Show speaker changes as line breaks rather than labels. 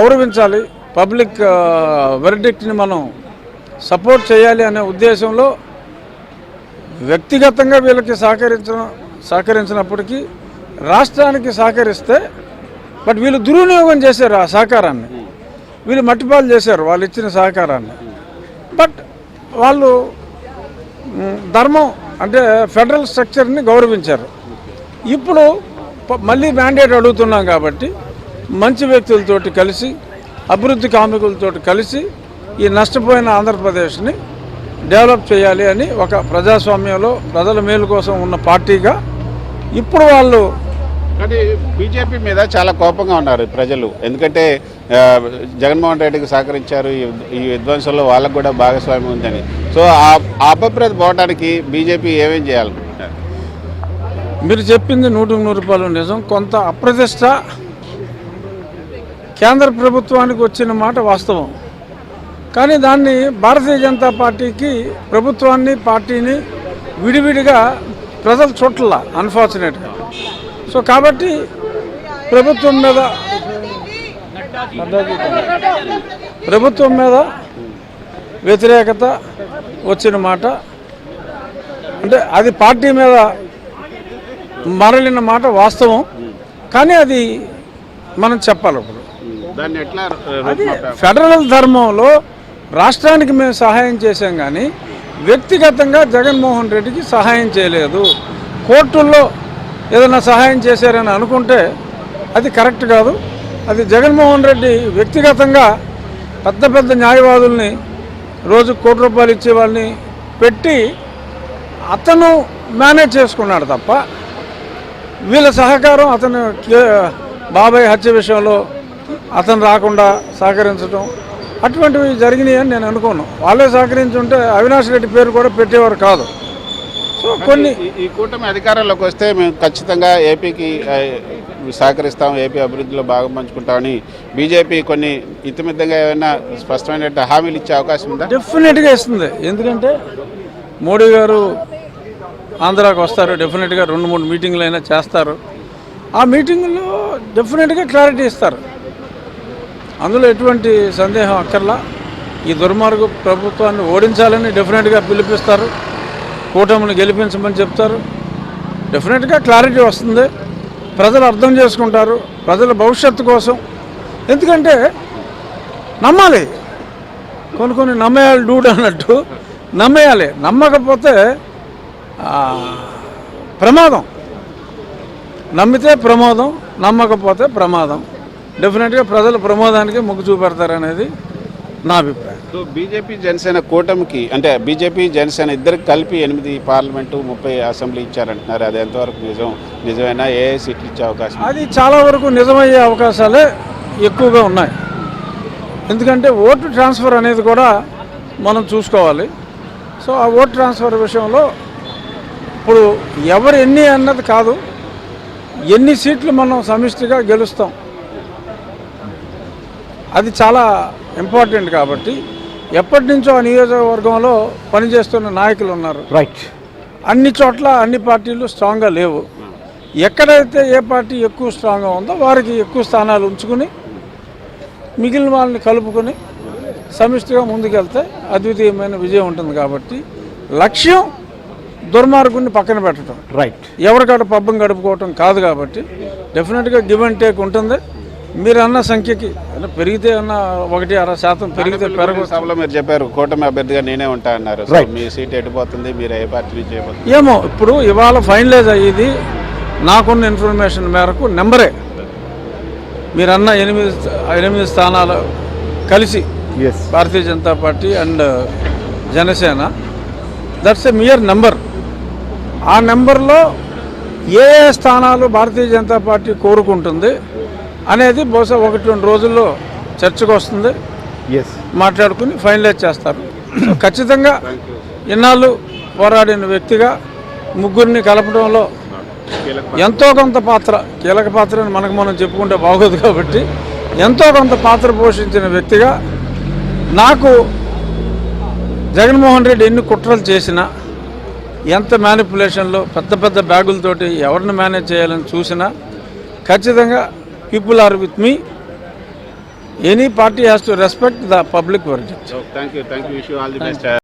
గౌరవించాలి, పబ్లిక్ వెర్డిక్ట్ని మనం సపోర్ట్ చేయాలి అనే ఉద్దేశంలో వ్యక్తిగతంగా వీళ్ళకి సహకరించినప్పటికీ రాష్ట్రానికి సహకరిస్తే బట్ వీళ్ళు దుర్వినియోగం చేశారు ఆ సహకారాన్ని, వీళ్ళు మట్టిపాలు చేశారు వాళ్ళు ఇచ్చిన సహకారాన్ని. బట్ వాళ్ళు ధర్మం అంటే ఫెడరల్ స్ట్రక్చర్ని గౌరవించారు. ఇప్పుడు మళ్ళీ మ్యాండేట్ అడుగుతున్నాం కాబట్టి మంచి వ్యక్తులతోటి కలిసి, అభివృద్ధి కామికులతో కలిసి ఈ నష్టపోయిన ఆంధ్రప్రదేశ్ని డెవలప్ చేయాలి అని ఒక ప్రజాస్వామ్యంలో ప్రజల మేలు కోసం ఉన్న పార్టీగా ఇప్పుడు వాళ్ళు.
కానీ బీజేపీ మీద చాలా కోపంగా ఉన్నారు ప్రజలు, ఎందుకంటే జగన్మోహన్ రెడ్డికి సహకరించారు, ఈ విధ్వంసంలో వాళ్ళకు కూడా భాగస్వామ్యం ఉందని. సో ఆ అపప్రద పోవడానికి బీజేపీ ఏమేం చేయాలి?
మీరు చెప్పింది 100% నిజం. కొంత అప్రతిష్ట కేంద్ర ప్రభుత్వానికి వచ్చిన మాట వాస్తవం. కానీ దాన్ని భారతీయ జనతా పార్టీకి, ప్రభుత్వాన్ని, పార్టీని విడివిడిగా ప్రజలు చూడాల అన్ఫార్చునేట్గా. సో కాబట్టి ప్రభుత్వం మీద వ్యతిరేకత వచ్చిన మాట అంటే అది పార్టీ మీద మరలిన మాట వాస్తవం. కానీ అది మనం చెప్పాలి. ఇప్పుడు అది ఫెడరల్ ధర్మంలో రాష్ట్రానికి మేము సహాయం చేశాం, కానీ వ్యక్తిగతంగా జగన్మోహన్ రెడ్డికి సహాయం చేయలేదు. కోర్టుల్లో ఏదైనా సహాయం చేశారని అనుకుంటే అది కరెక్ట్ కాదు. అది జగన్మోహన్ రెడ్డి వ్యక్తిగతంగా పెద్ద పెద్ద న్యాయవాదుల్ని, రోజు ₹1 ఇచ్చే వాళ్ళని పెట్టి అతను మేనేజ్ చేసుకున్నాడు తప్ప వీళ్ళ సహకారం, అతను బాబాయ్ హత్య విషయంలో అతను రాకుండా సహకరించడం అటువంటివి జరిగినాయని నేను అనుకోను. వాళ్ళే సహకరించుంటే అవినాష్ రెడ్డి పేరు కూడా పెట్టేవారు కాదు. సో కొన్ని
ఈ కూటమి అధికారంలోకి వస్తే మేము ఖచ్చితంగా ఏపీకి సహకరిస్తాం, ఏపీ అభివృద్ధిలో భాగం పంచుకుంటామని బీజేపీ కొన్ని ఇతిమిద్దంగా ఏమైనా స్పష్టమైన హామీలు ఇచ్చే అవకాశం ఉందా?
డెఫినెట్గా ఇస్తుంది. ఎందుకంటే మోడీ గారు ఆంధ్రాకి వస్తారు, డెఫినెట్గా 2-3 మీటింగ్లు అయినా చేస్తారు. ఆ మీటింగుల్లో డెఫినెట్గా క్లారిటీ ఇస్తారు, అందులో ఎటువంటి సందేహం అక్కర్లా. ఈ దుర్మార్గ ప్రభుత్వాన్ని ఓడించాలని డెఫినెట్గా పిలిపిస్తారు, కూటమిని గెలిపించమని చెప్తారు. డెఫినెట్గా క్లారిటీ వస్తుంది, ప్రజలు అర్థం చేసుకుంటారు, ప్రజల భవిష్యత్తు కోసం. ఎందుకంటే నమ్మాలి, కొన్ని నమ్మేయాలి, డూడ్ అన్నట్టు నమ్మేయాలి. నమ్మకపోతే ప్రమాదం. నమ్మితే ప్రమాదం, నమ్మకపోతే ప్రమాదం. డెఫినెట్గా ప్రజలు ప్రమాదానికి మొగ్గు చూపెడతారనేది నా అభిప్రాయం.
సో బీజేపీ జనసేన కూటమికి, అంటే బీజేపీ జనసేన ఇద్దరికి కలిపి 8 పార్లమెంటు 30 అసెంబ్లీ ఇచ్చారంటున్నారు. అది ఎంతవరకు నిజమైనా? ఏ సీట్లు ఇచ్చే అవకాశం?
అది చాలా వరకు నిజమయ్యే అవకాశాలే ఎక్కువగా ఉన్నాయి. ఎందుకంటే ఓటు ట్రాన్స్ఫర్ అనేది కూడా మనం చూసుకోవాలి. సో ఆ ఓటు ట్రాన్స్ఫర్ విషయంలో ఇప్పుడు ఎవరు ఎన్ని అన్నది కాదు, ఎన్ని సీట్లు మనం సమిష్టిగా గెలుస్తాం అది చాలా ఇంపార్టెంట్. కాబట్టి ఎప్పటి నుంచో ఆ నియోజకవర్గంలో పనిచేస్తున్న నాయకులు ఉన్నారు.
రైట్.
అన్ని చోట్ల అన్ని పార్టీలు స్ట్రాంగ్గా లేవు. ఎక్కడైతే ఏ పార్టీ ఎక్కువ స్ట్రాంగ్గా ఉందో వారికి ఎక్కువ స్థానాలు ఉంచుకుని మిగిలిన వాళ్ళని కలుపుకొని సమిష్టిగా ముందుకెళ్తే అద్వితీయమైన విజయం ఉంటుంది. కాబట్టి లక్ష్యం దుర్మార్గుని పక్కన పెట్టడం,
రైట్,
ఎవరికాడ పబ్బం గడుపుకోవటం కాదు. కాబట్టి డెఫినెట్గా గివ్ అండ్ టేక్ ఉంటుంది. మీరు అన్న సంఖ్యకి పెరిగితే అన్న 1.5% పెరిగితే
సభలో మీరు చెప్పారు కూటమి అభ్యర్థిగా నేనే ఉంటా అన్నారు. మీ సీట్ ఎటుపోతుంది, మీరు ఏ పార్టీ నుంచి చేయబోతుంది?
ఏమో ఇప్పుడు ఇవాళ ఫైనలైజ్ అయ్యేది నాకున్న ఇన్ఫర్మేషన్ మేరకు నెంబరే. మీరన్న 8 స్థానాలు కలిసి Bharatiya Janata party and Janasena, that's a mere number. ఆ నెంబర్లో ఏ స్థానాలు భారతీయ జనతా పార్టీ కోరుకుంటుంది అనేది బహుశా 1-2 రోజుల్లో చర్చకు వస్తుంది, మాట్లాడుకుని ఫైనలైజ్ చేస్తారు. ఖచ్చితంగా ఇన్నాళ్ళు పోరాడిన వ్యక్తిగా ముగ్గురిని కలపడంలో ఎంతో కొంత పాత్ర, కీలక పాత్రని మనం చెప్పుకుంటే బాగోదు కాబట్టి ఎంతో కొంత పాత్ర పోషించిన వ్యక్తిగా నాకు జగన్మోహన్ రెడ్డి ఎన్ని కుట్రలు చేసినా, ఎంత మ్యానిపులేషన్లో పెద్ద పెద్ద బ్యాగులతోటి ఎవరిని మేనేజ్ చేయాలని చూసినా ఖచ్చితంగా people are with me. Any party has to respect the public verdict.
Thank you wish you all the best.